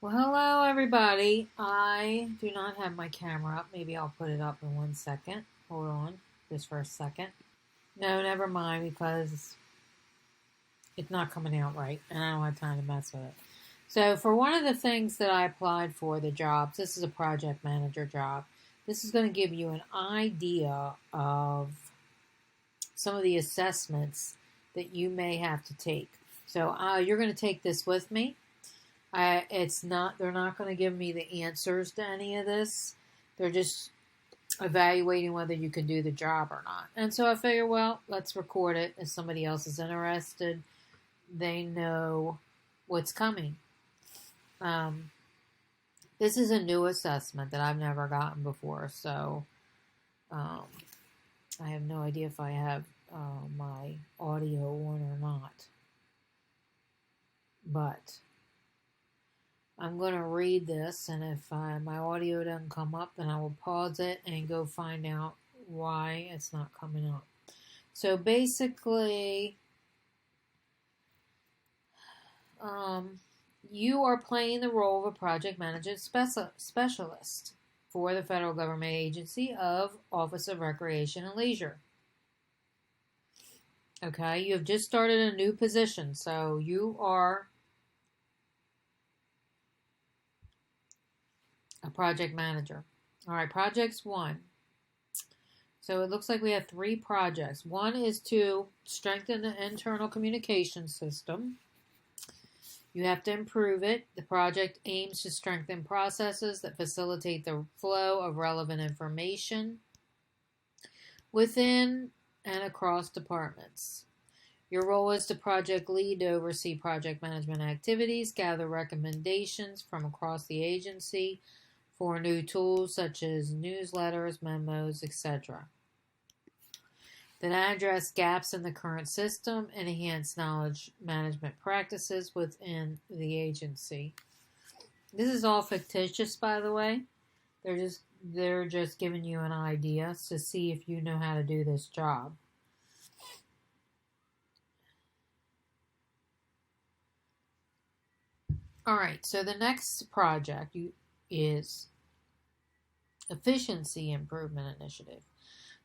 Well, hello everybody. I do not have my camera up. Maybe I'll put it up in 1 second. Hold on, just for a second. No, never mind because it's not coming out right, and I don't have time to mess with it. So, for one of the things that I applied for the jobs, this is a project manager job. This is going to give you an idea of some of the assessments that you may have to take. So, you're going to take this with me. It's not. They're not going to give me the answers to any of this. They're just evaluating whether you can do the job or not. And so I figure, well, let's record it. If somebody else is interested, they know what's coming. Um, this is a new assessment that I've never gotten before, so um, I have no idea if I have my audio on or not. But I'm going to read this, and if my audio doesn't come up, then I will pause it and go find out why it's not coming up. So basically, you are playing the role of a project manager specialist for the federal government agency of Office of Recreation and Leisure. Okay, you have just started a new position, so you are a project manager. All right, projects one. So it looks like we have three projects. One is to strengthen the internal communication system. You have to improve it. The project aims to strengthen processes that facilitate the flow of relevant information within and across departments. Your role is to project lead to oversee project management activities, gather recommendations from across the agency for new tools such as newsletters, memos, etc. Then address gaps in the current system and enhance knowledge management practices within the agency. This is all fictitious, by the way. They're just giving you an idea to see if you know how to do this job. All right, so the next project is Efficiency Improvement Initiative.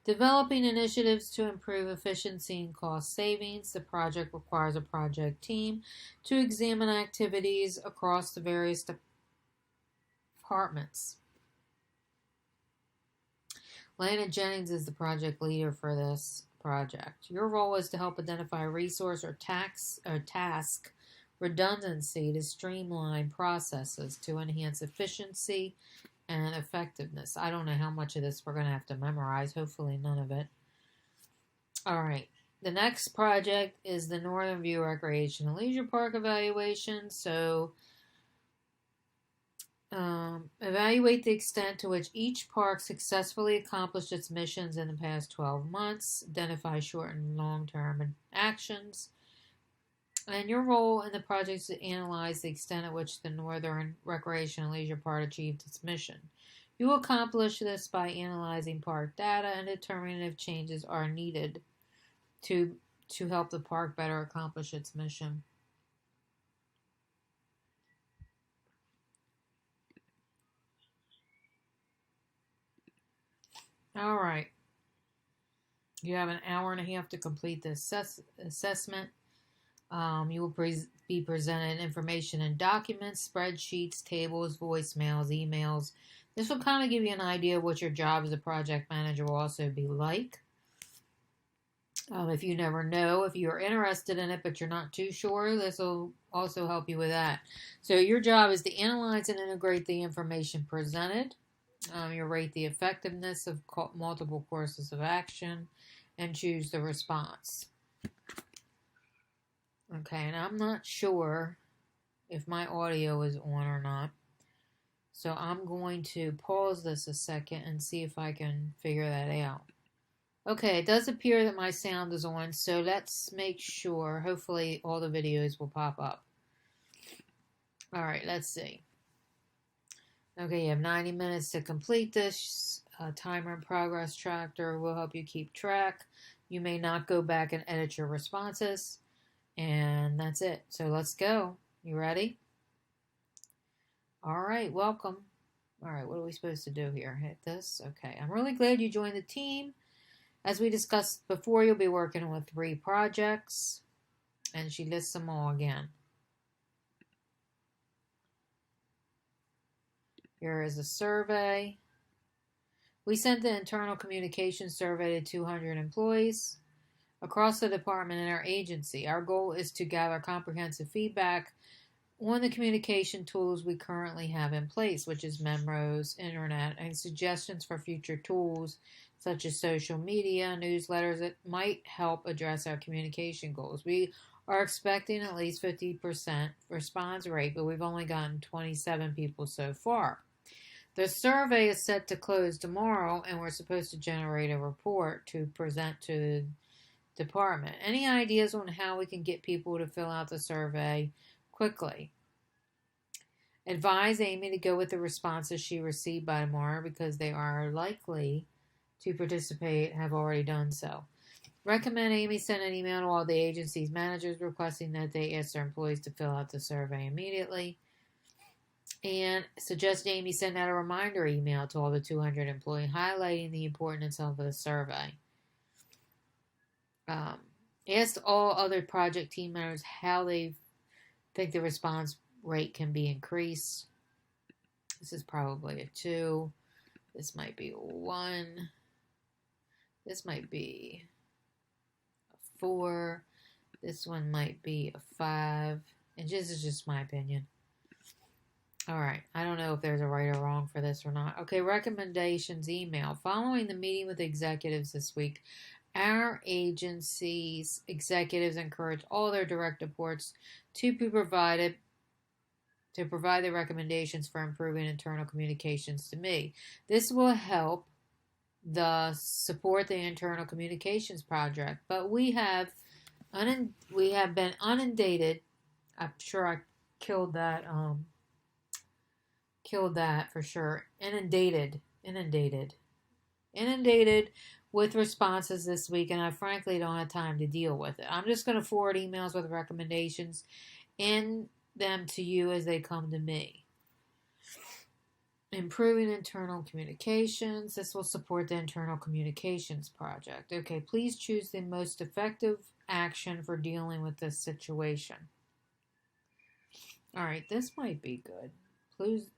Developing initiatives to improve efficiency and cost savings. The project requires a project team to examine activities across the various departments. Lana Jennings is the project leader for this project. Your role is to help identify resource or task redundancy to streamline processes to enhance efficiency and effectiveness. I don't know how much of this we're going to have to memorize. Hopefully none of it. All right. The next project is the Northern View Recreation and Leisure Park evaluation. So evaluate the extent to which each park successfully accomplished its missions in the past 12 months. Identify short and long-term actions. And your role in the project is to analyze the extent at which the Northern Recreation and Leisure Park achieved its mission. You will accomplish this by analyzing park data and determining if changes are needed to help the park better accomplish its mission. All right. You have an hour and a half to complete this assessment. You will be presented information in documents, spreadsheets, tables, voicemails, emails. This will kind of give you an idea of what your job as a project manager will also be like. If you never know, if you're interested in it but you're not too sure, this will also help you with that. So your job is to analyze and integrate the information presented. You'll rate the effectiveness of multiple courses of action and choose the response. Okay, and I'm not sure if my audio is on or not. So I'm going to pause this a second and see if I can figure that out. Okay, it does appear that my sound is on, so let's make sure. Hopefully all the videos will pop up. All right, let's see. Okay, you have 90 minutes to complete this. Timer and progress tracker will help you keep track. You may not go back and edit your responses. And that's it. So let's go. You ready? All right, welcome. All right, what are we supposed to do here? Hit this. Okay, I'm really glad you joined the team. As we discussed before, you'll be working with 3 projects, and she lists them all again. Here is a survey. We sent the internal communication survey to 200 employees across the department and our agency. Our goal is to gather comprehensive feedback on the communication tools we currently have in place, which is Memrose, Internet, and suggestions for future tools such as social media, newsletters that might help address our communication goals. We are expecting at least 50% response rate, but we've only gotten 27 people so far. The survey is set to close tomorrow, and we're supposed to generate a report to present to the department. Any ideas on how we can get people to fill out the survey quickly? Advise Amy to go with the responses she received by tomorrow because they are likely to participate, have already done so. Recommend Amy send an email to all the agency's managers requesting that they ask their employees to fill out the survey immediately. And suggest Amy send out a reminder email to all the 200 employees highlighting the importance of the survey. Ask all other project team members how they think the response rate can be increased. This is probably a 2. This might be a 1. This might be a 4. This one might be a 5. And this is just my opinion. All right. I don't know if there's a right or wrong for this or not. Okay, recommendations email. Following the meeting with executives this week, our agency's executives encourage all their direct reports to provide the recommendations for improving internal communications to me. This will help support the internal communications project. But we have been inundated. I'm sure I killed that for sure. Inundated with responses this week, and I frankly don't have time to deal with it. I'm just going to forward emails with recommendations in them to you as they come to me. Improving internal communications. This will support the internal communications project. Okay, please choose the most effective action for dealing with this situation. All right, this might be good.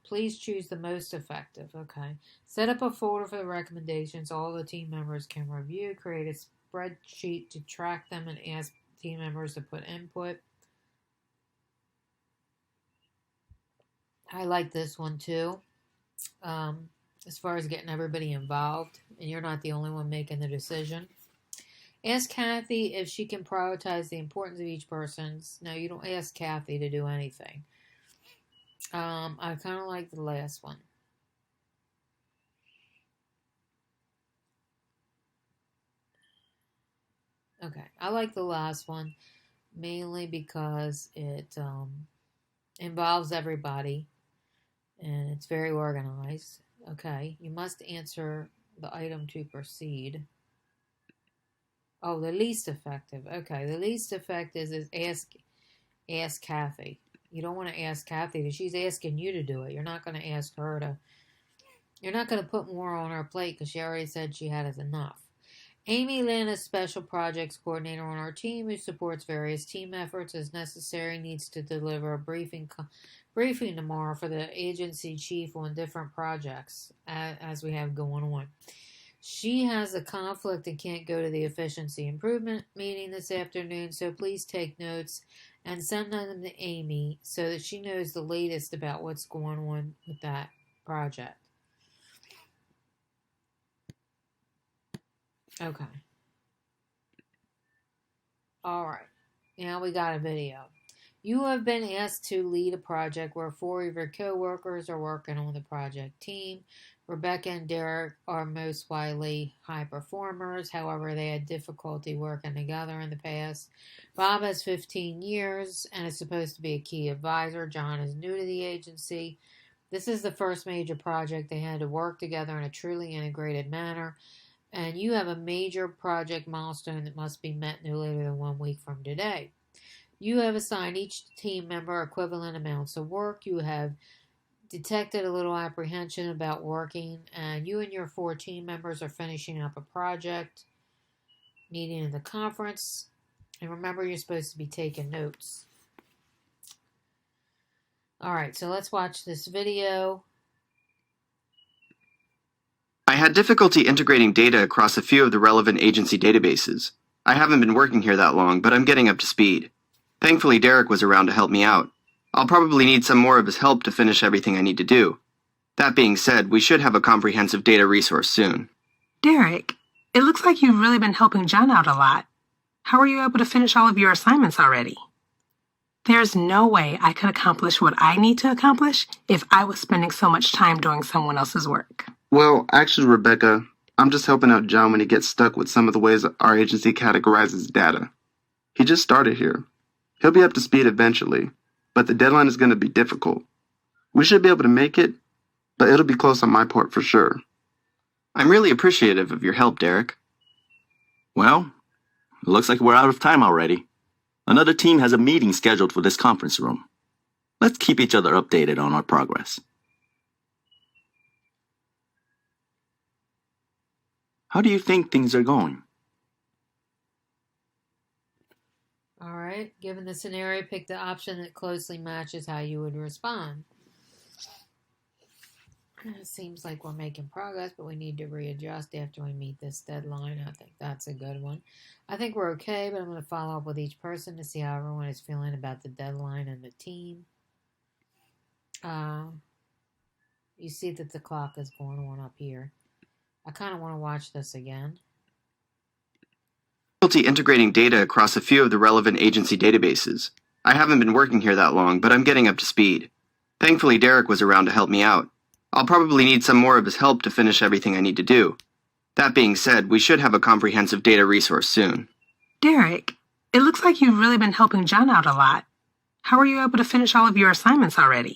Please choose the most effective. Okay. Set up a folder for the recommendations all the team members can review. Create a spreadsheet to track them and ask team members to put input. I like this one too. As far as getting everybody involved, and you're not the only one making the decision. Ask Kathy if she can prioritize the importance of each person's. No, you don't ask Kathy to do anything. I kind of like the last one. Okay, I like the last one mainly because it involves everybody and it's very organized. Okay, you must answer the item to proceed. Oh, the least effective. Okay, the least effective is ask Kathy. You don't want to ask Kathy. She's asking you to do it. You're not going to ask her to. You're not going to put more on her plate because she already said she had enough. Amy Lynn is special projects coordinator on our team who supports various team efforts as necessary. Needs to deliver a briefing tomorrow for the agency chief on different projects as we have going on. She has a conflict and can't go to the efficiency improvement meeting this afternoon, so please take notes and send them to Amy so that she knows the latest about what's going on with that project. Okay. All right. Now we got a video. You have been asked to lead a project where 4 of your co-workers are working on the project team. Rebecca and Derek are most widely high performers. However, they had difficulty working together in the past. Bob has 15 years and is supposed to be a key advisor. John is new to the agency. This is the first major project they had to work together in a truly integrated manner. And you have a major project milestone that must be met no later than 1 week from today. You have assigned each team member equivalent amounts of work. You have detected a little apprehension about working, and you and your 4 team members are finishing up a project, meeting in the conference, and remember you're supposed to be taking notes. Alright, so let's watch this video. I had difficulty integrating data across a few of the relevant agency databases. I haven't been working here that long, but I'm getting up to speed. Thankfully, Derek was around to help me out. I'll probably need some more of his help to finish everything I need to do. That being said, we should have a comprehensive data resource soon. Derek, it looks like you've really been helping John out a lot. How are you able to finish all of your assignments already? There's no way I could accomplish what I need to accomplish if I was spending so much time doing someone else's work. Well, actually, Rebecca, I'm just helping out John when he gets stuck with some of the ways our agency categorizes data. He just started here. He'll be up to speed eventually, but the deadline is going to be difficult. We should be able to make it, but it'll be close on my part for sure. I'm really appreciative of your help, Derek. Well, it looks like we're out of time already. Another team has a meeting scheduled for this conference room. Let's keep each other updated on our progress. How do you think things are going? Alright, given the scenario, pick the option that closely matches how you would respond. It seems like we're making progress, but we need to readjust after we meet this deadline. I think that's a good one. I think we're okay, but I'm going to follow up with each person to see how everyone is feeling about the deadline and the team. You see that the clock is going on up here. I kind of want to watch this again. Difficulty integrating data across a few of the relevant agency databases. I haven't been working here that long, but I'm getting up to speed. Thankfully, Derek was around to help me out. I'll probably need some more of his help to finish everything I need to do. That being said, we should have a comprehensive data resource soon. Derek, it looks like you've really been helping John out a lot. How are you able to finish all of your assignments already?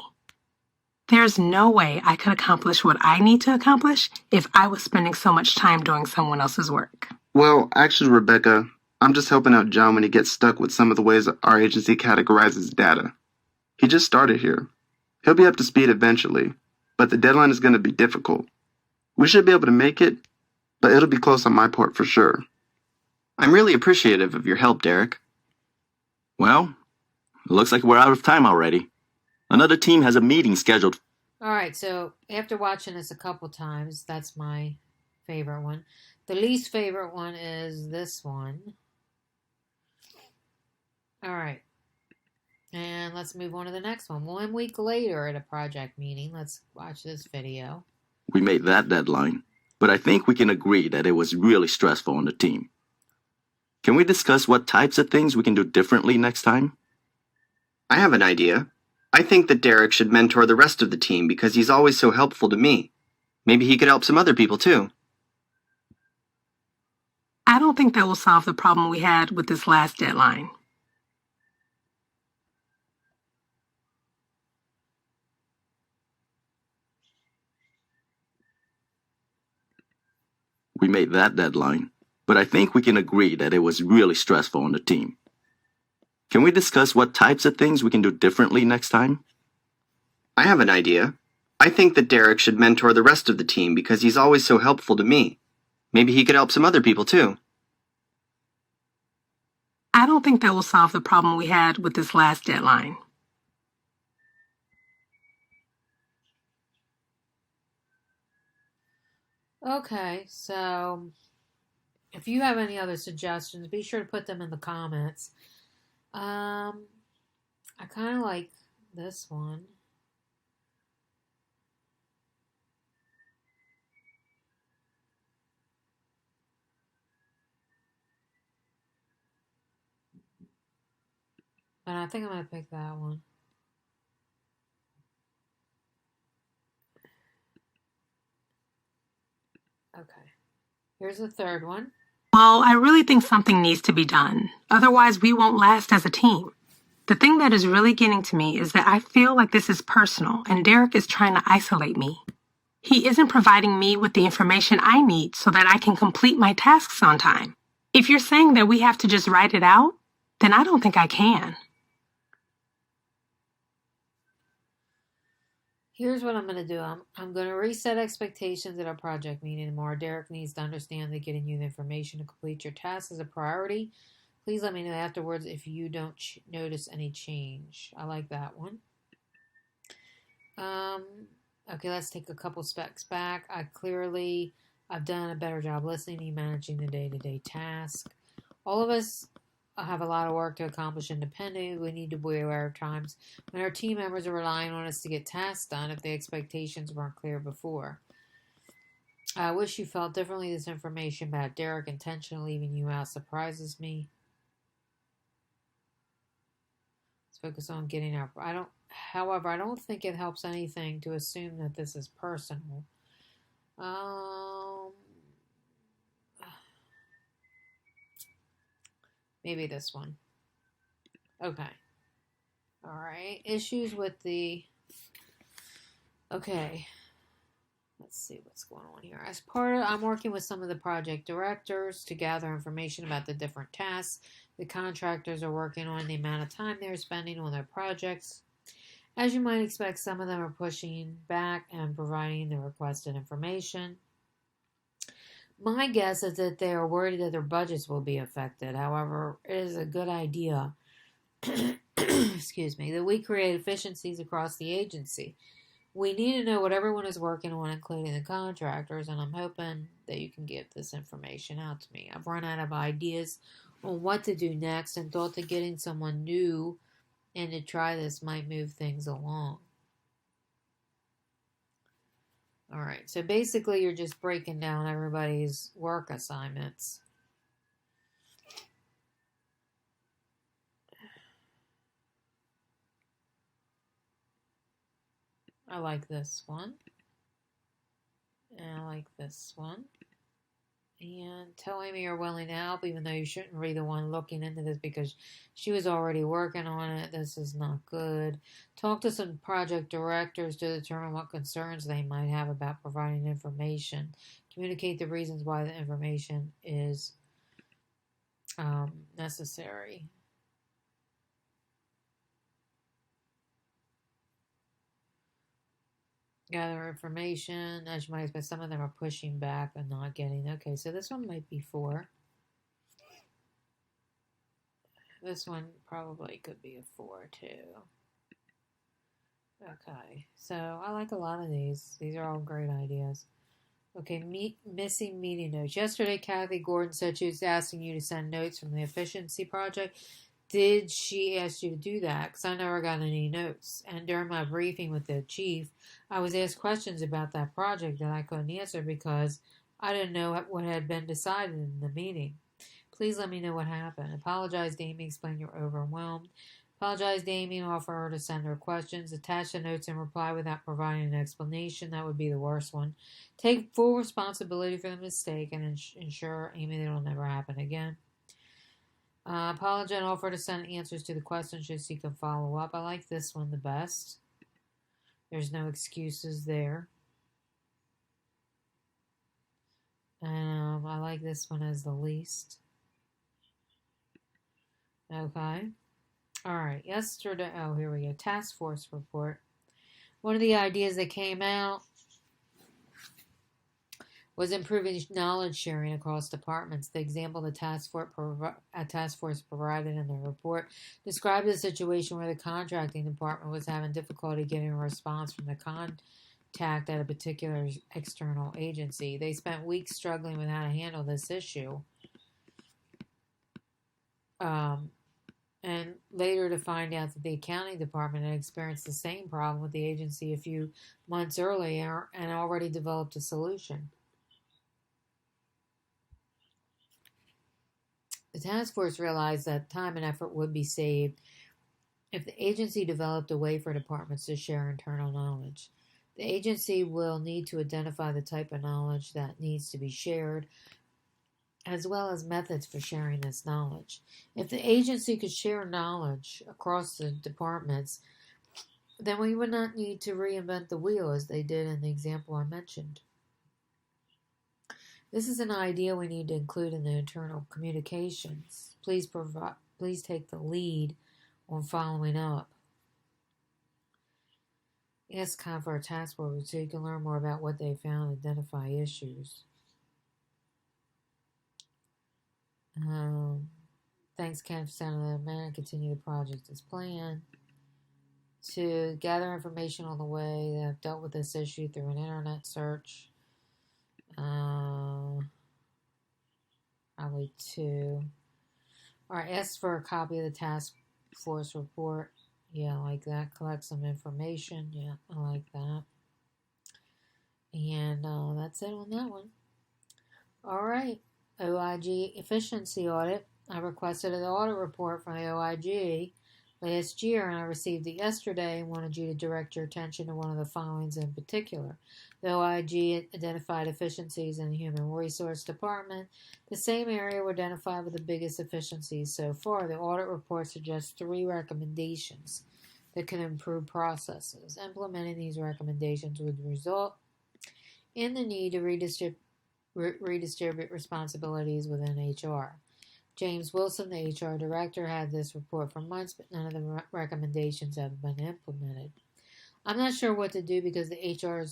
There's no way I could accomplish what I need to accomplish if I was spending so much time doing someone else's work. Well, actually, Rebecca, I'm just helping out John when he gets stuck with some of the ways our agency categorizes data. He just started here. He'll be up to speed eventually, but the deadline is going to be difficult. We should be able to make it, but it'll be close on my part for sure. I'm really appreciative of your help, Derek. Well, it looks like we're out of time already. Another team has a meeting scheduled. Alright, so after watching this a couple times, that's my favorite one. The least favorite one is this one. Alright. And let's move on to the next one. 1 week later at a project meeting, let's watch this video. We made that deadline, but I think we can agree that it was really stressful on the team. Can we discuss what types of things we can do differently next time? I have an idea. I think that Derek should mentor the rest of the team because he's always so helpful to me. Maybe he could help some other people too. I don't think that will solve the problem we had with this last deadline. We made that deadline, but I think we can agree that it was really stressful on the team. Can we discuss what types of things we can do differently next time? I have an idea. I think that Derek should mentor the rest of the team because he's always so helpful to me. Maybe he could help some other people too. I don't think that will solve the problem we had with this last deadline. Okay, so if you have any other suggestions, be sure to put them in the comments. I kind of like this one. And I think I'm going to pick that one. Okay. Here's the third one. Well, I really think something needs to be done. Otherwise, we won't last as a team. The thing that is really getting to me is that I feel like this is personal and Derek is trying to isolate me. He isn't providing me with the information I need so that I can complete my tasks on time. If you're saying that we have to just write it out, then I don't think I can. Here's what I'm going to do. I'm going to reset expectations at our project meeting tomorrow. Derek needs to understand that getting you the information to complete your task is a priority. Please let me know afterwards if you don't notice any change. I like that one. Okay, let's take a couple specs back. I've done a better job listening to you, managing the day-to-day task. All of us have a lot of work to accomplish independently. We need to be aware of times when our team members are relying on us to get tasks done if the expectations weren't clear before. I wish you felt differently. This information about Derek intentionally leaving you out surprises me. Let's focus on getting our... However, I don't think it helps anything to assume that this is personal. Maybe this one. Okay. All right. Issues with the... Okay. Let's see what's going on here. I'm working with some of the project directors to gather information about the different tasks the contractors are working on, the amount of time they're spending on their projects. As you might expect, some of them are pushing back and providing the requested information. My guess is that they are worried that their budgets will be affected. However, it is a good idea excuse me, that we create efficiencies across the agency. We need to know what everyone is working on, including the contractors, and I'm hoping that you can get this information out to me. I've run out of ideas on what to do next and thought that getting someone new and to try this might move things along. All right, so basically you're just breaking down everybody's work assignments. I like this one. And I like this one. And tell Amy you're willing to help, even though you shouldn't be the one looking into this because she was already working on it. This is not good. Talk to some project directors to determine what concerns they might have about providing information. Communicate the reasons why the information is necessary. Gather information. As you might expect, some of them are pushing back and not getting. Okay, so this one might be 4. This one probably could be a 4 too. Okay, so I like a lot of these. These are all great ideas. Okay, missing meeting notes. Yesterday, Kathy Gordon said she was asking you to send notes from the efficiency project. Did she ask you to do that? Because I never got any notes. And during my briefing with the chief, I was asked questions about that project that I couldn't answer because I didn't know what had been decided in the meeting. Please let me know what happened. Apologize to Amy, explain you're overwhelmed. Apologize to Amy and offer her to send her questions. Attach the notes and reply without providing an explanation. That would be the worst one. Take full responsibility for the mistake and ensure Amy that it'll never happen again. Apologize and offer to send answers to the questions just so you can follow up. I like this one the best. There's no excuses there. I like this one as the least. Okay. All right. Yesterday, here we go. Task force report. One of the ideas that came out was improving knowledge sharing across departments. The example the task force provided in their report described a situation where the contracting department was having difficulty getting a response from the contact at a particular external agency. They spent weeks struggling with how to handle this issue. And later to find out that the accounting department had experienced the same problem with the agency a few months earlier and already developed a solution. The task force realized that time and effort would be saved if the agency developed a way for departments to share internal knowledge. The agency will need to identify the type of knowledge that needs to be shared, as well as methods for sharing this knowledge. If the agency could share knowledge across the departments, then we would not need to reinvent the wheel as they did in the example I mentioned. This is an idea we need to include in the internal communications. Please take the lead on following up. Ask Con for a task force so you can learn more about what they found and identify issues. Thanks, Ken, for sending the man and continue the project as planned. To gather information on the way that have dealt with this issue through an internet search. Probably 2. Alright, ask for a copy of the task force report. Yeah, I like that. Collect some information. Yeah, I like that. And that's it on that one. Alright, OIG efficiency audit. I requested an audit report from the OIG last year, and I received it yesterday and wanted you to direct your attention to one of the followings in particular. The OIG identified efficiencies in the Human Resource Department. The same area were identified with the biggest efficiencies so far. The audit report suggests 3 recommendations that can improve processes. Implementing these recommendations would result in the need to redistribute responsibilities within HR. James Wilson, the HR director, had this report for months, but none of the recommendations have been implemented. I'm not sure what to do because the HR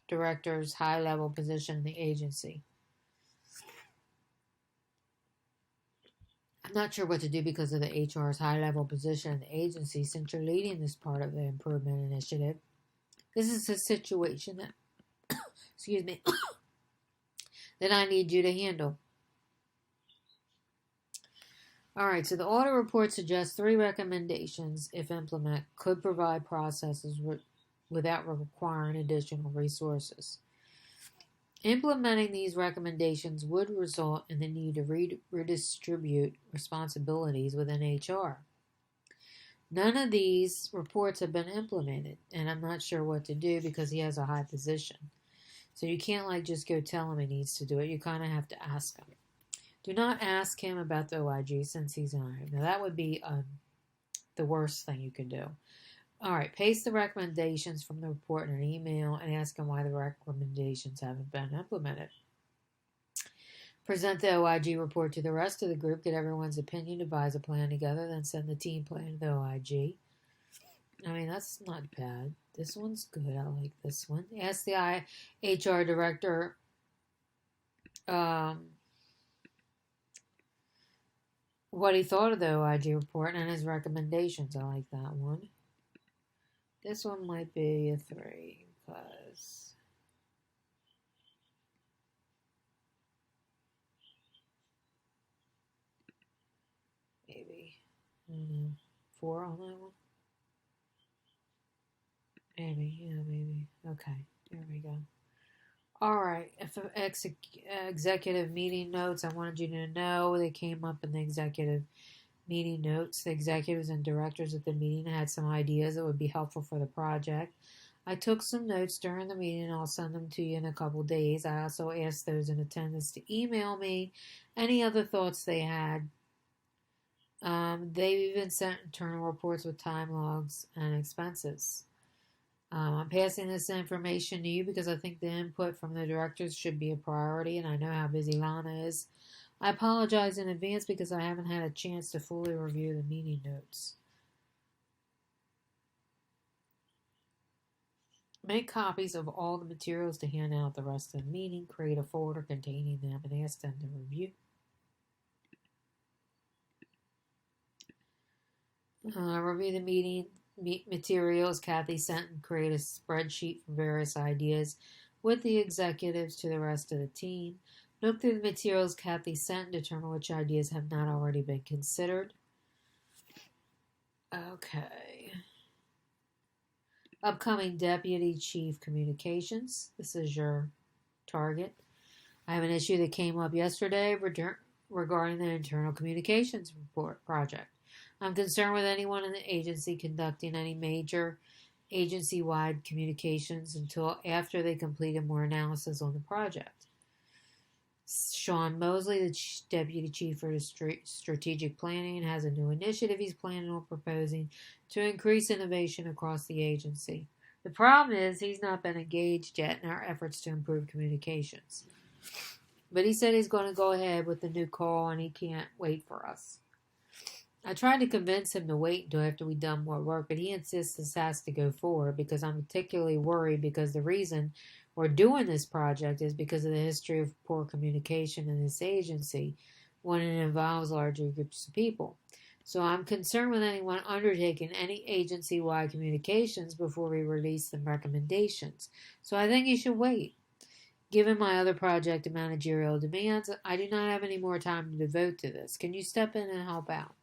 director's high-level position in the agency. I'm not sure what to do because of the HR's high-level position in the agency since you're leading this part of the improvement initiative. This is a situation that, excuse me, that I need you to handle. Alright, so the audit report suggests 3 recommendations, if implemented, could provide processes without requiring additional resources. Implementing these recommendations would result in the need to redistribute responsibilities within HR. None of these reports have been implemented, and I'm not sure what to do because he has a high position. So you can't just go tell him he needs to do it. You kind of have to ask him. Do not ask him about the OIG since he's on it. Now that would be the worst thing you can do. Alright, paste the recommendations from the report in an email and ask him why the recommendations haven't been implemented. Present the OIG report to the rest of the group, get everyone's opinion, devise a plan together, then send the team plan to the OIG. I mean, that's not bad. This one's good. I like this one. Ask the HR director what he thought of the OIG report and his recommendations. I like that one. This one might be a 3 because maybe 4 on that one. Maybe. Okay, there we go. Alright, executive meeting notes. I wanted you to know they came up in the executive meeting notes. The executives and directors at the meeting had some ideas that would be helpful for the project. I took some notes during the meeting and I'll send them to you in a couple days. I also asked those in attendance to email me any other thoughts they had. They've even sent internal reports with time logs and expenses. I'm passing this information to you because I think the input from the directors should be a priority, and I know how busy Lana is. I apologize in advance because I haven't had a chance to fully review the meeting notes. Make copies of all the materials to hand out the rest of the meeting. Create a folder containing them and ask them to review. Review the meeting materials Kathy sent and create a spreadsheet for various ideas with the executives to the rest of the team. Look through the materials Kathy sent and determine which ideas have not already been considered. Okay. Upcoming Deputy Chief Communications. This is your target. I have an issue that came up yesterday regarding the internal communications report project. I'm concerned with anyone in the agency conducting any major agency-wide communications until after they completed more analysis on the project. Sean Mosley, the Deputy Chief for Strategic Planning, has a new initiative he's planning on proposing to increase innovation across the agency. The problem is he's not been engaged yet in our efforts to improve communications. But he said he's going to go ahead with the new call and he can't wait for us. I tried to convince him to wait until after we'd done more work, but he insists this has to go forward because I'm particularly worried because the reason we're doing this project is because of the history of poor communication in this agency when it involves larger groups of people. So I'm concerned with anyone undertaking any agency-wide communications before we release the recommendations. So I think you should wait. Given my other project and managerial demands, I do not have any more time to devote to this. Can you step in and help out?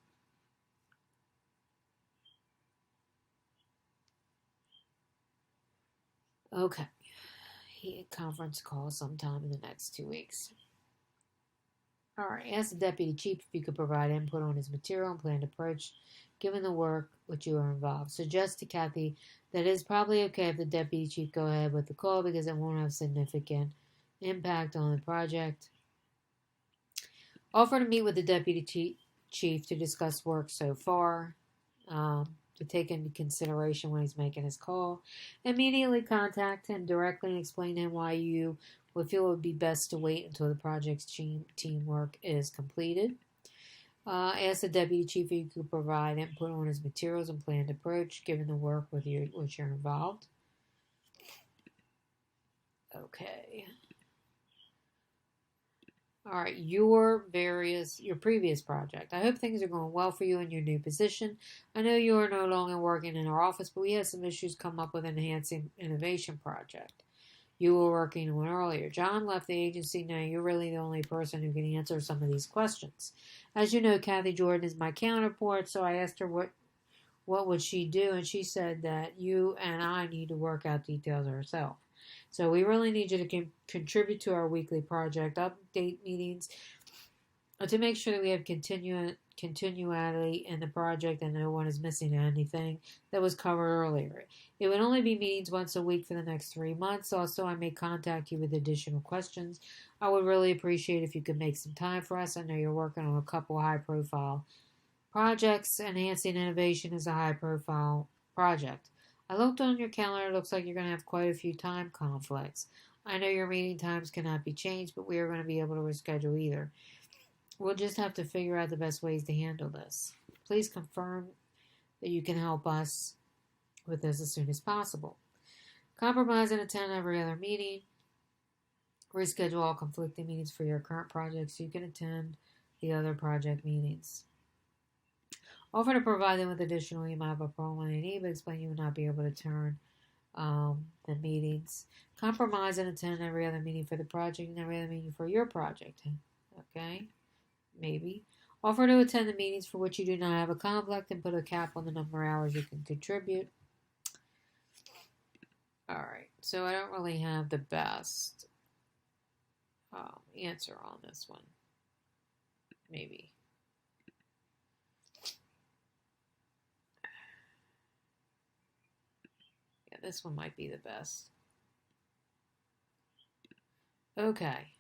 Okay. Conference call sometime in the next 2 weeks. All right. Ask the deputy chief if you could provide input on his material and planned approach, given the work which you are involved. Suggest to Kathy that it is probably okay if the deputy chief go ahead with the call because it won't have significant impact on the project. Offer to meet with the deputy chief to discuss work so far, to take into consideration when he's making his call. Immediately contact him directly and explain to him why you would feel it would be best to wait until the project's teamwork is completed. Ask the deputy chief if you could provide input on his materials and planned approach, given the work with which you're involved. Okay. All right, your previous project. I hope things are going well for you in your new position. I know you are no longer working in our office, but we had some issues come up with enhancing innovation project you were working on earlier. John left the agency. Now you're really the only person who can answer some of these questions. As you know, Kathy Jordan is my counterpart, so I asked her what would she do, and she said that you and I need to work out details ourselves. So we really need you to contribute to our weekly project update meetings to make sure that we have continuity in the project and no one is missing anything that was covered earlier. It would only be meetings once a week for the next 3 months. Also, I may contact you with additional questions. I would really appreciate if you could make some time for us. I know you're working on a couple high-profile projects. Enhancing innovation is a high-profile project. I looked on your calendar. It looks like you're going to have quite a few time conflicts. I know your meeting times cannot be changed, but we are going to be able to reschedule either. We'll just have to figure out the best ways to handle this. Please confirm that you can help us with this as soon as possible. Compromise and attend every other meeting. Reschedule all conflicting meetings for your current project so you can attend the other project meetings. Offer to provide them with additional email about problem when they need, but explain you will not be able to turn the meetings. Compromise and attend every other meeting for the project and every other meeting for your project. Okay? Maybe. Offer to attend the meetings for which you do not have a conflict and put a cap on the number of hours you can contribute. Alright, so I don't really have the best answer on this one. Maybe. Yeah, this one might be the best. Okay.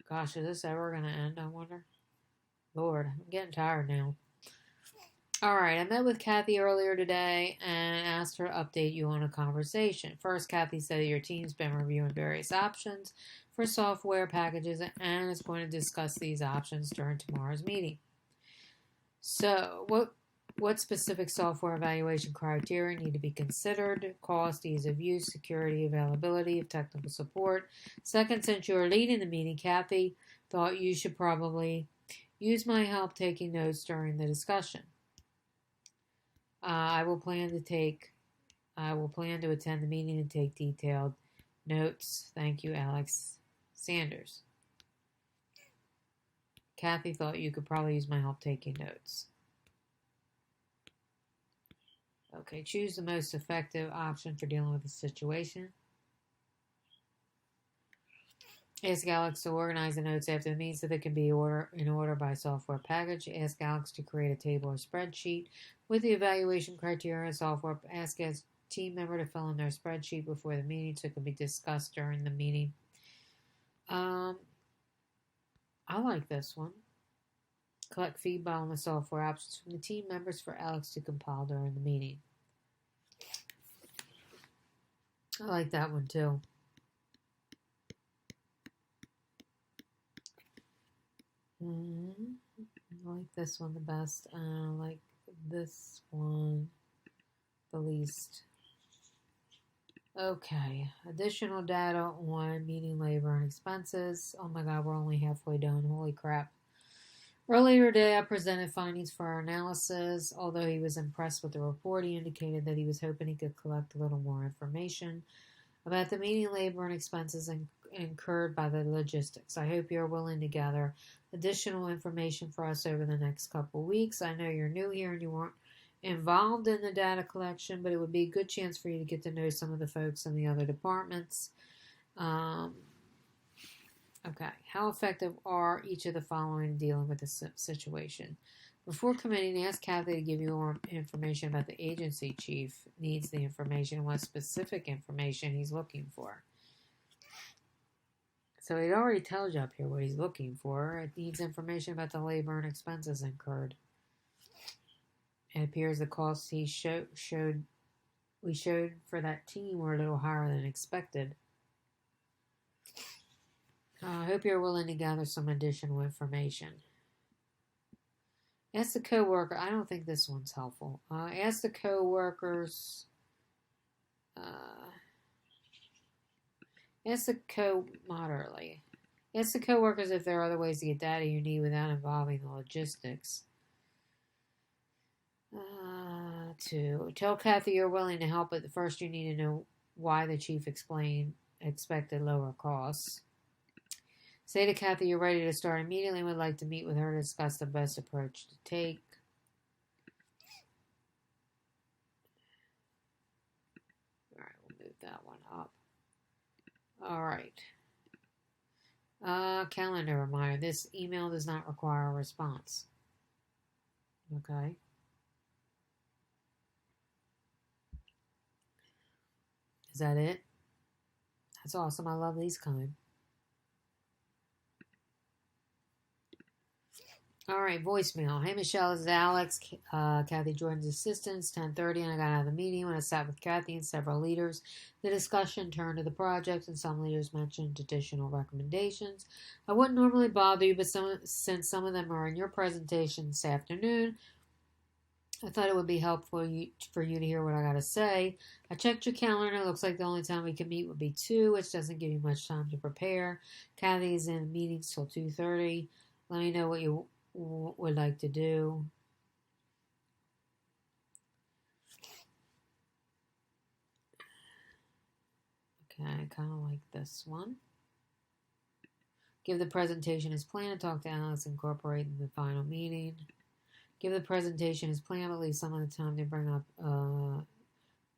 Gosh, is this ever going to end, I wonder? Lord, I'm getting tired now. Alright, I met with Kathy earlier today and asked her to update you on a conversation. First, Kathy said that your team's been reviewing various options for software packages and is going to discuss these options during tomorrow's meeting. So, what specific software evaluation criteria need to be considered? Cost, ease of use, security, availability of technical support. Second, since you are leading the meeting, Kathy thought you should probably use my help taking notes during the discussion. I will plan to attend the meeting and take detailed notes. Thank you, Alex Sanders. Kathy thought you could probably use my help taking notes. Okay, choose the most effective option for dealing with the situation. Ask Alex to organize the notes after the meeting so they can be in order by software package. Ask Alex to create a table or spreadsheet with the evaluation criteria and software. Ask a team member to fill in their spreadsheet before the meeting so it can be discussed during the meeting. I like this one. Collect feedback on the software options from the team members for Alex to compile during the meeting. I like that one too. I like this one the best. I like this one the least. Okay, additional data on meeting labor and expenses. Oh my god, we're only halfway done. Holy crap. Earlier today, I presented findings for our analysis. Although he was impressed with the report, he indicated that he was hoping he could collect a little more information about the meeting labor and expenses incurred by the logistics. I hope you're willing to gather additional information for us over the next couple weeks. I know you're new here and you weren't involved in the data collection, but it would be a good chance for you to get to know some of the folks in the other departments. Okay, how effective are each of the following in dealing with the situation? Before committing, ask Kathy to give you more information about the agency chief needs the information and what specific information he's looking for. So it already tells you up here what he's looking for. It needs information about the labor and expenses incurred. It appears the costs we showed for that team were a little higher than expected. I hope you're willing to gather some additional information. Ask the co-worker. I don't think this one's helpful. Ask the co-workers. Moderately. Ask the co-workers if there are other ways to get data you need without involving the logistics. 2. Tell Kathy you're willing to help, but first you need to know why the chief explained expected lower costs. Say to Kathy you're ready to start immediately and would like to meet with her to discuss the best approach to take. All right, we'll move that one up. All right. Calendar reminder. This email does not require a response. Okay. Is that it? That's awesome. I love these kind. All right, voicemail. Hey, Michelle, this is Alex, Kathy Jordan's assistant. It's 10:30, and I got out of the meeting. When I sat with Kathy and several leaders, the discussion turned to the project, and some leaders mentioned additional recommendations. I wouldn't normally bother you, but since some of them are in your presentation this afternoon, I thought it would be helpful for you to hear what I got to say. I checked your calendar. It looks like the only time we can meet would be 2, which doesn't give you much time to prepare. Kathy is in meetings till 2:30. Let me know what you would like to do. Okay, I kind of like this one. Give the presentation as planned and talk to Alex, incorporate in the final meeting. Give the presentation as planned, but leave some of the time to bring up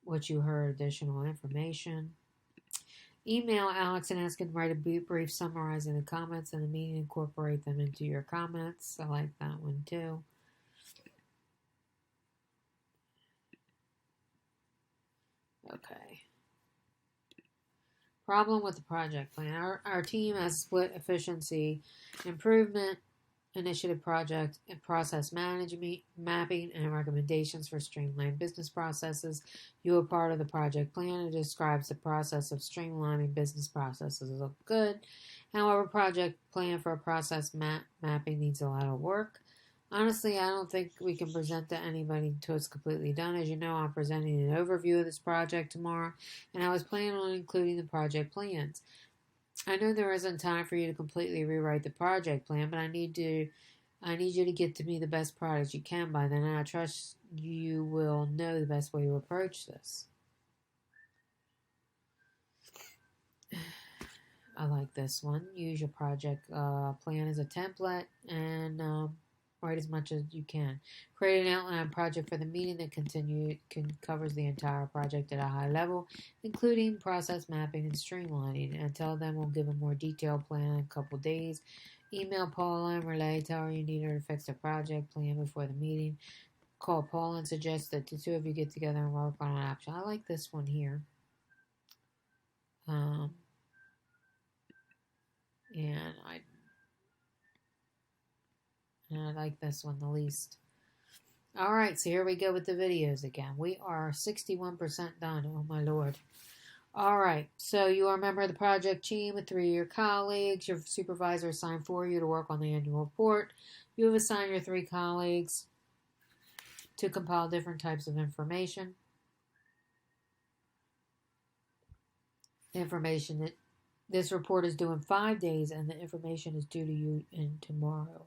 what you heard, additional information. Email Alex and ask him to write a brief summarizing the comments in the meeting, incorporate them into your comments. I like that one too. Okay. Problem with the project plan. Our team has split efficiency improvement, initiative project, and process management, mapping, and recommendations for streamlined business processes. You are part of the project plan. It describes the process of streamlining business processes. Look good. However, project plan for a process mapping needs a lot of work. Honestly, I don't think we can present to anybody until it's completely done. As you know, I'm presenting an overview of this project tomorrow, and I was planning on including the project plans. I know there isn't time for you to completely rewrite the project plan, but I need you to get to me the best product you can by then, and I trust you will know the best way to approach this. I like this one. Use your project plan as a template and write as much as you can. Create an outline project for the meeting that covers the entire project at a high level, including process mapping and streamlining. And tell them we'll give a more detailed plan in a couple days. Email Paula and relay. Tell her you need her to fix the project plan before the meeting. Call Paula and suggest that the two of you get together and work on an option. I like this one here. And I like this one the least. All right, so here we go with the videos again. We are 61% done. Oh, my Lord. All right, so you are a member of the project team with 3 of your colleagues. Your supervisor assigned 4 of you to work on the annual report. You have assigned your 3 colleagues to compile different types of information. Information that this report is due in 5 days, and the information is due to you in tomorrow.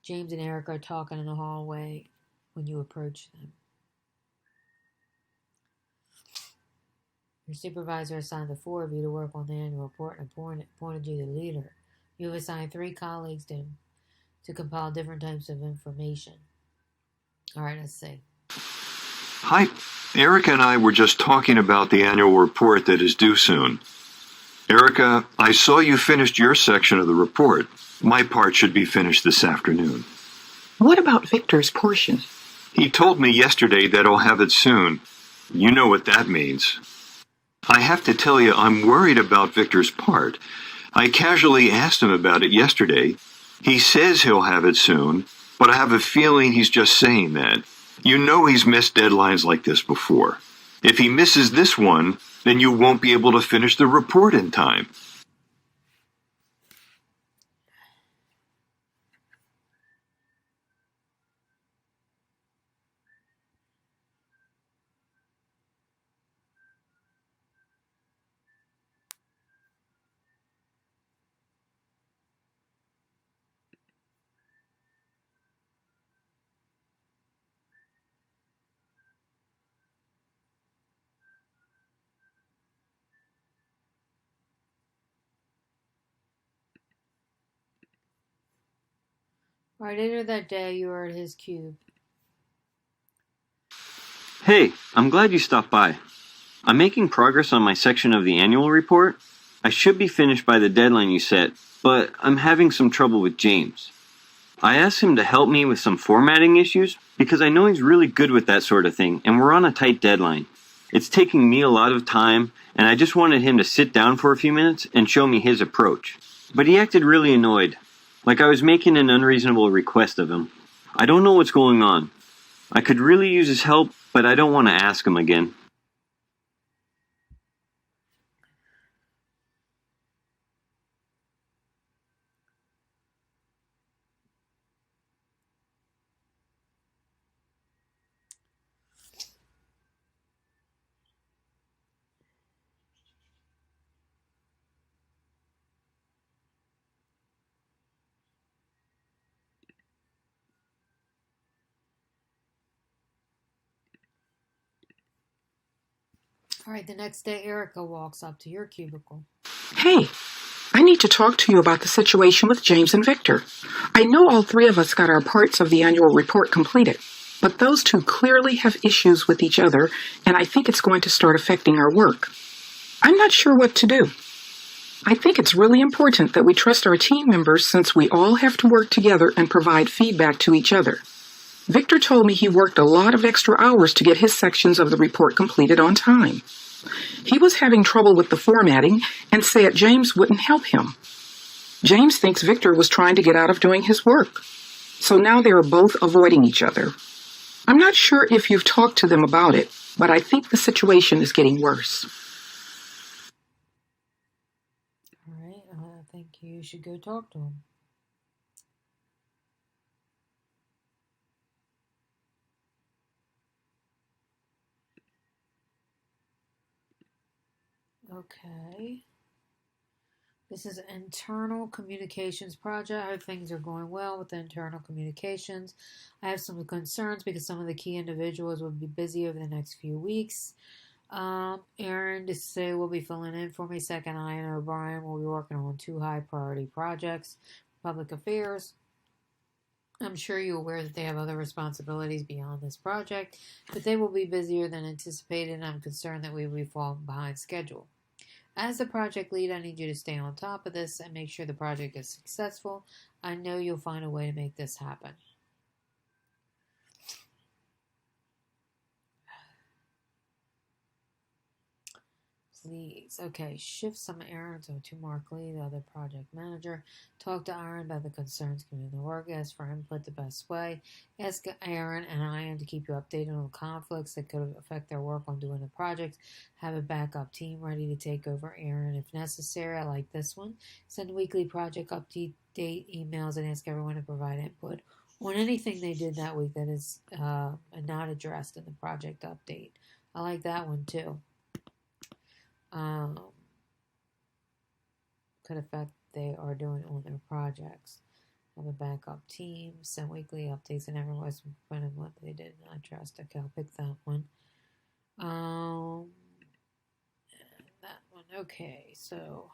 James and Eric are talking in the hallway when you approach them. Your supervisor assigned the 4 of you to work on the annual report and appointed you the leader. You have assigned 3 colleagues to compile different types of information. All right, let's see. Hi, Erica and I were just talking about the annual report that is due soon. Erica, I saw you finished your section of the report. My part should be finished this afternoon. What about Victor's portion? He told me yesterday that he'll have it soon. You know what that means. I have to tell you, I'm worried about Victor's part. I casually asked him about it yesterday. He says he'll have it soon, but I have a feeling he's just saying that. You know he's missed deadlines like this before. If he misses this one, then you won't be able to finish the report in time. All right, later that day, you are at his cube. Hey, I'm glad you stopped by. I'm making progress on my section of the annual report. I should be finished by the deadline you set, but I'm having some trouble with James. I asked him to help me with some formatting issues because I know he's really good with that sort of thing, and we're on a tight deadline. It's taking me a lot of time, and I just wanted him to sit down for a few minutes and show me his approach. But he acted really annoyed, like I was making an unreasonable request of him. I don't know what's going on. I could really use his help, but I don't want to ask him again. All right, the next day, Erica walks up to your cubicle. Hey, I need to talk to you about the situation with James and Victor. I know all 3 of us got our parts of the annual report completed, but those 2 clearly have issues with each other, and I think it's going to start affecting our work. I'm not sure what to do. I think it's really important that we trust our team members since we all have to work together and provide feedback to each other. Victor told me he worked a lot of extra hours to get his sections of the report completed on time. He was having trouble with the formatting and said James wouldn't help him. James thinks Victor was trying to get out of doing his work. So now they are both avoiding each other. I'm not sure if you've talked to them about it, but I think the situation is getting worse. All right, I think you should go talk to him. Okay. This is an internal communications project. I hope things are going well with the internal communications. I have some concerns because some of the key individuals will be busy over the next few weeks. Aaron DeSay will be filling in for me. Second, I and O'Brien will be working on 2 high priority projects. Public affairs. I'm sure you're aware that they have other responsibilities beyond this project, but they will be busier than anticipated, and I'm concerned that we will be falling behind schedule. As the project lead, I need you to stay on top of this and make sure the project is successful. I know you'll find a way to make this happen. Please. Okay, shift some errands to Mark Lee, the other project manager. Talk to Aaron about the concerns coming in the work. Ask for input the best way. Ask Aaron and Ian to keep you updated on conflicts that could affect their work on doing the project. Have a backup team ready to take over Aaron if necessary. I like this one. Send weekly project update emails and ask everyone to provide input on anything they did that week that is not addressed in the project update. I like that one too. Could affect they are doing on their projects. Have a backup team, send weekly updates, and everyone's pointing what they did not trust. Okay, I'll pick that one. That one. Okay, so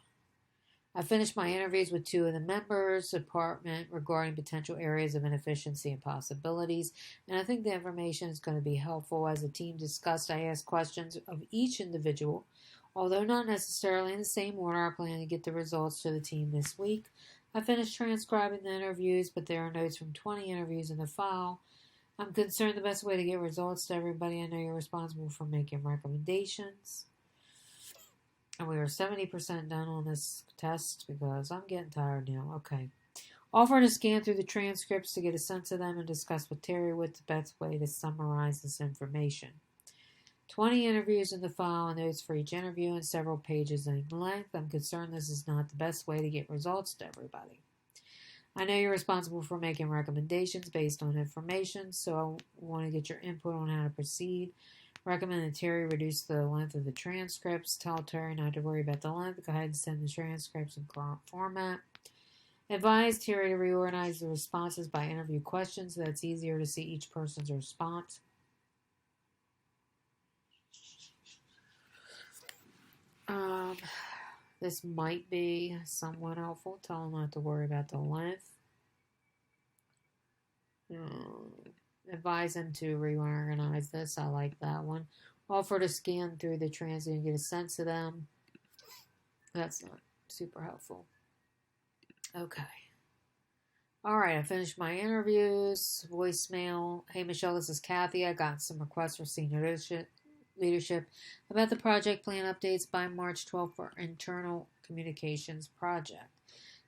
I finished my interviews with 2 of the members' department regarding potential areas of inefficiency and possibilities, and I think the information is going to be helpful. As the team discussed, I asked questions of each individual. Although not necessarily in the same order, I plan to get the results to the team this week. I finished transcribing the interviews, but there are notes from 20 interviews in the file. I'm concerned the best way to get results to everybody. I know you're responsible for making recommendations. And we are 70% done on this test because I'm getting tired now. Okay. Offer to scan through the transcripts to get a sense of them and discuss with Terry what's the best way to summarize this information. 20 interviews in the file and notes for each interview and several pages in length. I'm concerned this is not the best way to get results to everybody. I know you're responsible for making recommendations based on information, so I want to get your input on how to proceed. Recommend that Terry reduce the length of the transcripts. Tell Terry not to worry about the length. Go ahead and send the transcripts in current format. Advise Terry to reorganize the responses by interview questions so that it's easier to see each person's response. This might be somewhat helpful. Tell him not to worry about the length. Advise him to reorganize this. I like that one. Offer to scan through the transcript and get a sense of them. That's not super helpful. Okay. All right, I finished my interviews. Voicemail. Hey, Michelle, this is Kathy. I got some requests for senior leadership about the project plan updates by March 12th for internal communications project.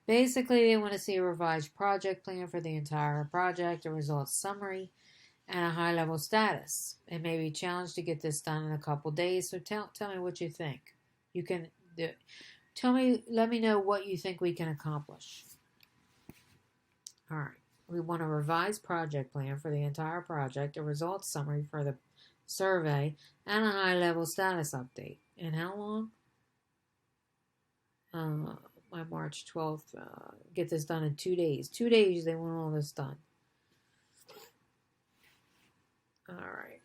Basically, they want to see a revised project plan for the entire project, a results summary, and a high-level status. It may be challenged to get this done in a couple days, so tell me what you think. You can let me know what you think we can accomplish. All right. We want a revised project plan for the entire project, a results summary for the survey, and a high-level status update. And how long? By March 12th. Get this done in 2 days. 2 days they want all this done. All right.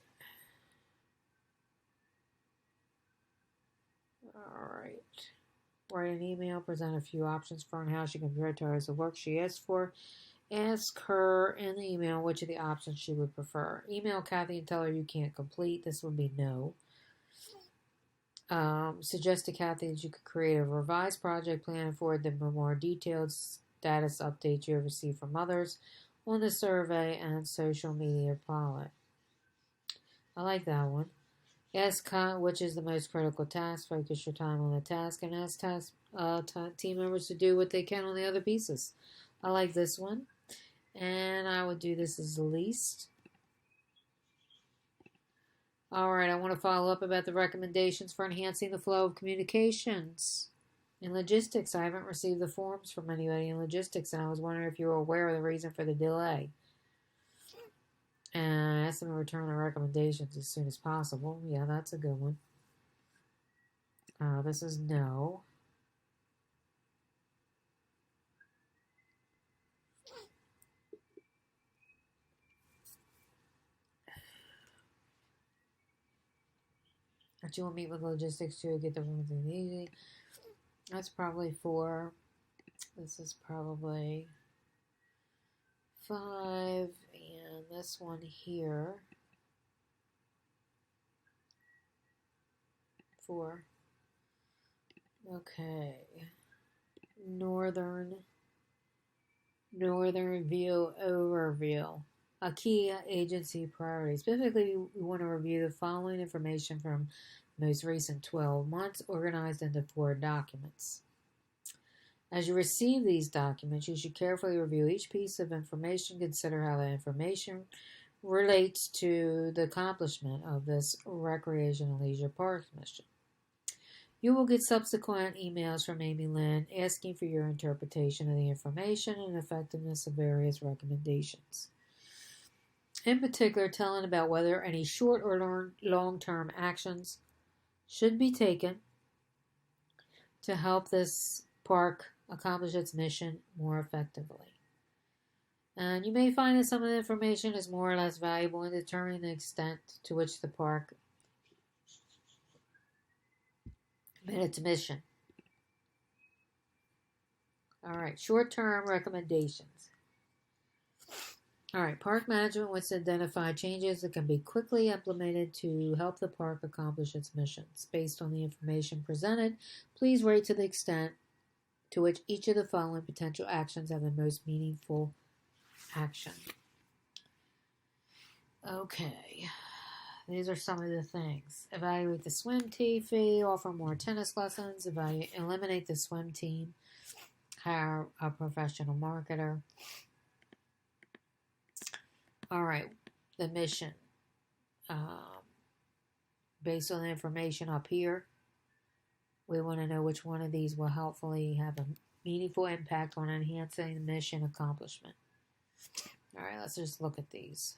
All right. Write an email, present a few options for her and how she can prioritize the work she asked for. Ask her in the email which of the options she would prefer. Email Kathy and tell her you can't complete. This would be no. Suggest to Kathy that you could create a revised project plan and forward them a more detailed status update you have received from others on the survey and social media pilot. I like that one. Ask which is the most critical task. Focus your time on the task and ask team members to do what they can on the other pieces. I like this one. And I would do this as the least. All right, I want to follow up about the recommendations for enhancing the flow of communications in logistics. I haven't received the forms from anybody in logistics, and I was wondering if you were aware of the reason for the delay. And I asked them to return the recommendations as soon as possible. Yeah, that's a good one. This is no. That you will meet with logistics to get the rooms in easy. That's probably 4. This is probably 5. And this one here. 4. Okay. Northern View Overview. A key agency priority. Specifically, we want to review the following information from most recent 12 months, organized into 4 documents. As you receive these documents, you should carefully review each piece of information, consider how that information relates to the accomplishment of this recreation and leisure park mission. You will get subsequent emails from Amy Lynn asking for your interpretation of the information and effectiveness of various recommendations. In particular, telling about whether any short or long-term actions should be taken to help this park accomplish its mission more effectively. And you may find that some of the information is more or less valuable in determining the extent to which the park met its mission. Alright, short-term recommendations. Alright, park management wants to identify changes that can be quickly implemented to help the park accomplish its missions. Based on the information presented, please rate to the extent to which each of the following potential actions have the most meaningful action. Okay, these are some of the things. Evaluate the swim team fee, offer more tennis lessons, eliminate the swim team, hire a professional marketer. Alright, the mission. Based on the information up here, we want to know which one of these will helpfully have a meaningful impact on enhancing the mission accomplishment. Alright, let's just look at these.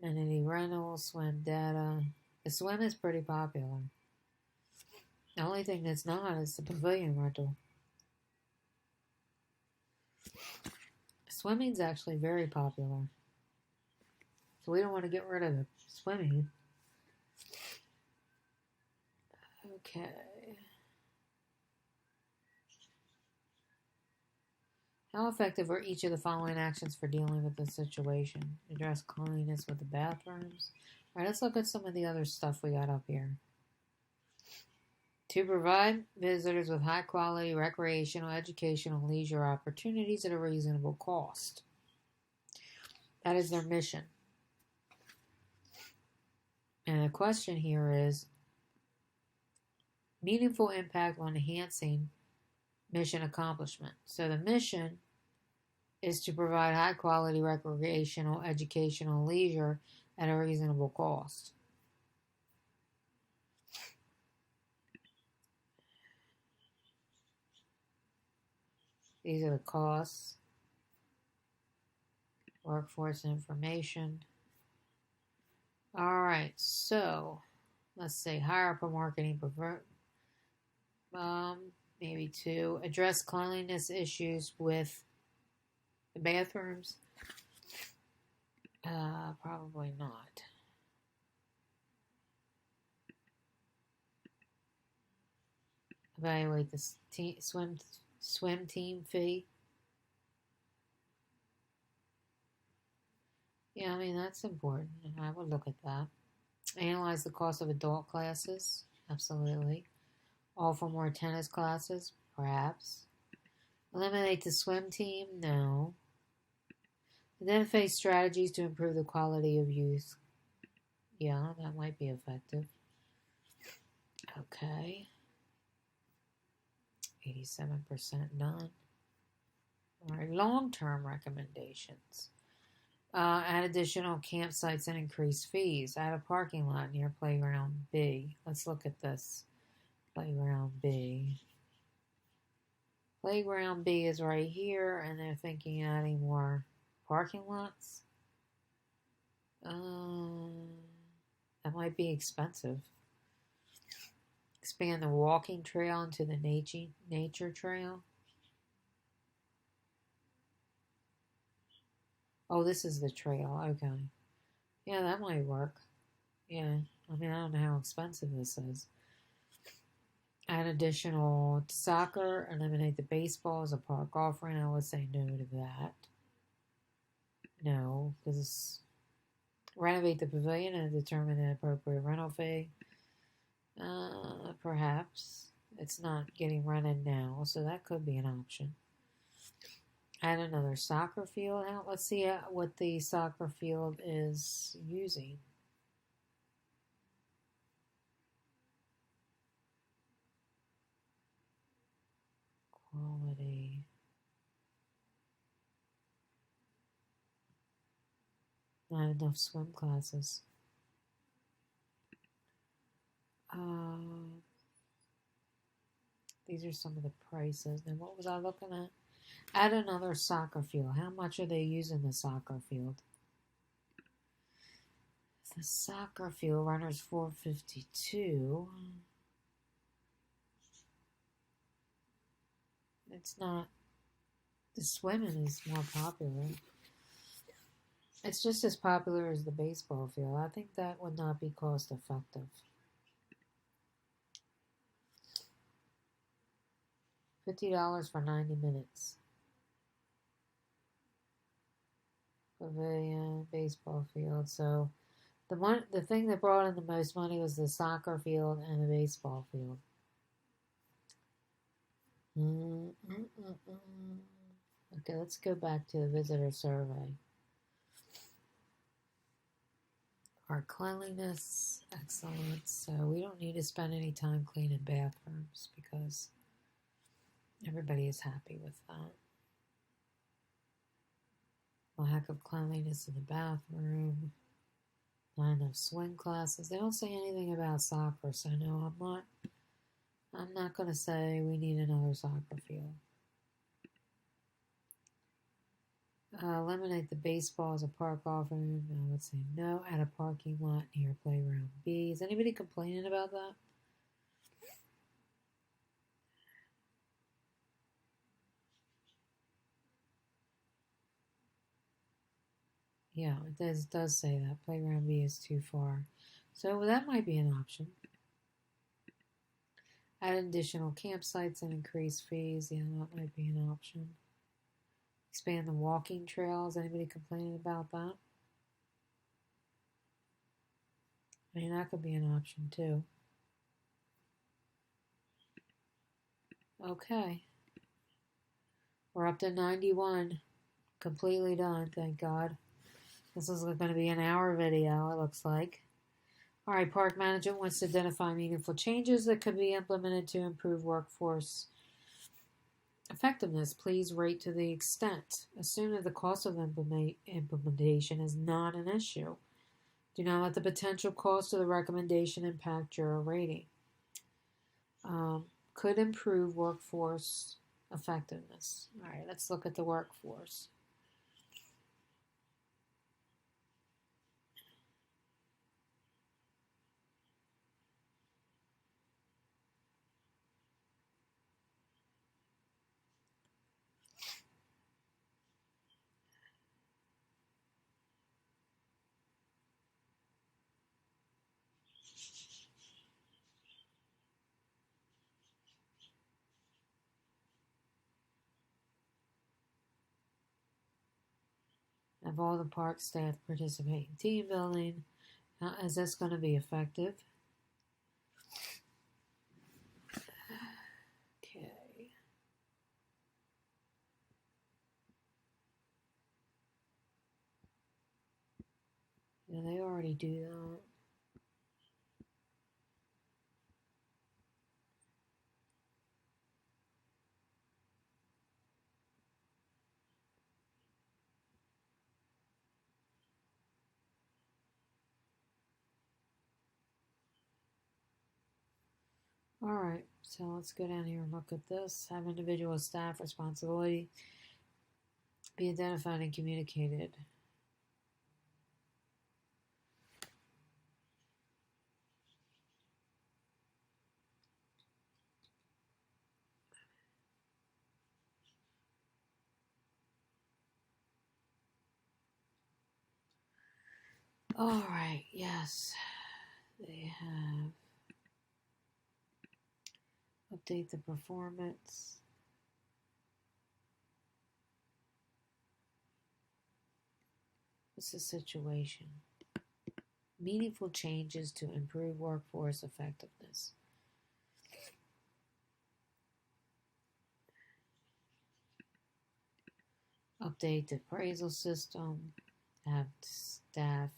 Amenity rental, swim data. The swim is pretty popular. The only thing that's not is the pavilion rental. Swimming's actually very popular. So we don't want to get rid of the swimming. Okay. How effective are each of the following actions for dealing with the situation? Address cleanliness with the bathrooms. Alright, let's look at some of the other stuff we got up here. To provide visitors with high quality recreational, educational, leisure opportunities at a reasonable cost. That is their mission. And the question here is meaningful impact on enhancing mission accomplishment. So the mission is to provide high quality recreational, educational, leisure at a reasonable cost. These are the costs. Workforce information. Alright, so let's say hire up a marketing maybe 2. Address cleanliness issues with the bathrooms. Probably not. Evaluate the swim team fee. Yeah, I mean, that's important. I would look at that. Analyze the cost of adult classes. Absolutely. Offer more tennis classes. Perhaps. Eliminate the swim team. No. Identify strategies to improve the quality of youth. Yeah, that might be effective. Okay. 87% done. Alright, long-term recommendations. Add additional campsites and increase fees. Add a parking lot near Playground B. Let's look at this. Playground B. Playground B is right here, and they're thinking of adding more parking lots. That might be expensive. Expand the walking trail into the nature trail. Oh, this is the trail. Okay. Yeah, that might work. Yeah. I mean, I don't know how expensive this is. Add additional soccer. Eliminate the baseball as a park offering. I would say no to that. No, because renovate the pavilion and determine the appropriate rental fee. Perhaps. It's not getting rented now, so that could be an option. Add another soccer field out. Let's see what the soccer field is using. quality. Not enough swim classes. These are some of the prices. Now, what was I looking at? Add another soccer field. How much are they using the soccer field? The soccer field runners $452. It's not. The swimming is more popular. It's just as popular as the baseball field. I think that would not be cost effective. $50 for 90 minutes. Pavilion, baseball field. So the thing that brought in the most money was the soccer field and the baseball field. Okay, let's go back to the visitor survey. Our cleanliness, excellent. So we don't need to spend any time cleaning bathrooms because everybody is happy with that. Lack of cleanliness in the bathroom. Not enough swim classes. They don't say anything about soccer, so no, I'm not going to say we need another soccer field. Eliminate the baseball as a park offering. I would say no. Add a parking lot near playground B. Is anybody complaining about that? Yeah, it does say that. Playground B is too far. So that might be an option. Add additional campsites and increase fees. Yeah, that might be an option. Expand the walking trails. Anybody complaining about that? I mean, that could be an option too. Okay. We're up to 91. Completely done, thank God. This is going to be an hour video, it looks like. All right, park management wants to identify meaningful changes that could be implemented to improve workforce effectiveness. Please rate to the extent. Assume that the cost of implementation is not an issue. Do not let the potential cost of the recommendation impact your rating. Could improve workforce effectiveness. All right, let's look at the workforce. Have all the park staff participate in team building. Is this going to be effective? Okay. Yeah, they already do that. All right, so let's go down here and look at this. Have individual staff responsibility be identified and communicated. All right, yes, they have. Update the performance. What's the situation? Meaningful changes to improve workforce effectiveness. Update the appraisal system. Have staff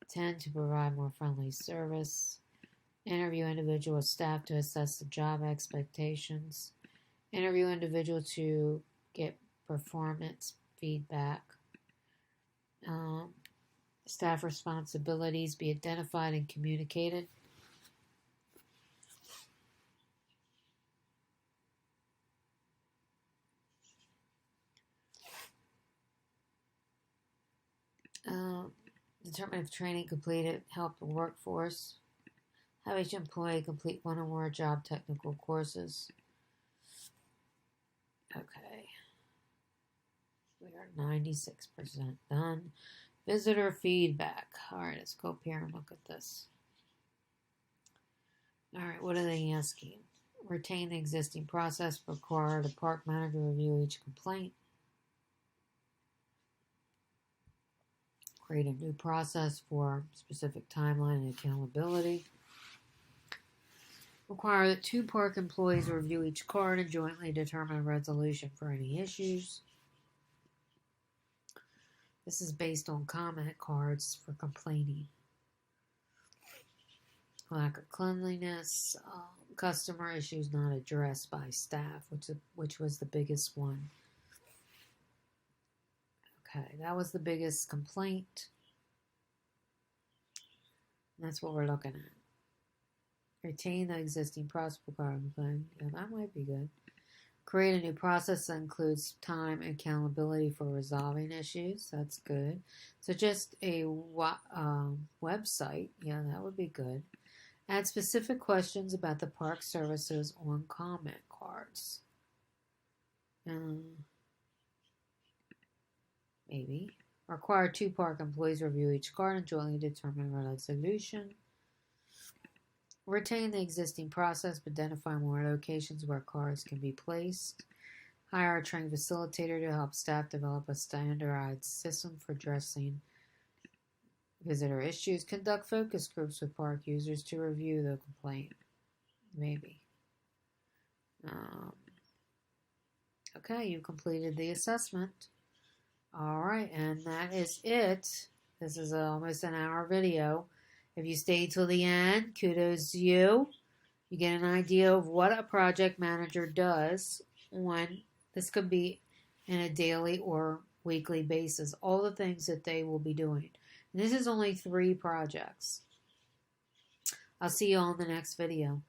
tend to provide more friendly service. Interview individual staff to assess the job expectations. Interview individual to get performance feedback. Staff responsibilities be identified and communicated. Determine if training completed help the workforce. Have each employee complete one or more job technical courses. Okay. We are 96% done. Visitor feedback. All right, let's go up here and look at this. All right, what are they asking? Retain the existing process. Require the park manager to review each complaint. Create a new process for specific timeline and accountability. Require that 2 park employees review each card and jointly determine a resolution for any issues. This is based on comment cards for complaining. Lack of cleanliness, customer issues not addressed by staff, which was the biggest one. Okay, that was the biggest complaint. And that's what we're looking at. Retain the existing process. Yeah, that might be good. Create a new process that includes time and accountability for resolving issues. That's good. So just a website. Yeah, that would be good. Add specific questions about the park services on comment cards. Maybe. Require 2 park employees review each card and jointly determine a resolution. Retain the existing process, but identify more locations where cards can be placed. Hire a trained facilitator to help staff develop a standardized system for addressing visitor issues. Conduct focus groups with park users to review the complaint. Maybe. Okay, you completed the assessment. All right, and that is it. This is almost an hour video. If you stayed till the end, kudos to you. You get an idea of what a project manager does when this could be in a daily or weekly basis. All the things that they will be doing. And this is only 3 projects. I'll see you on the next video.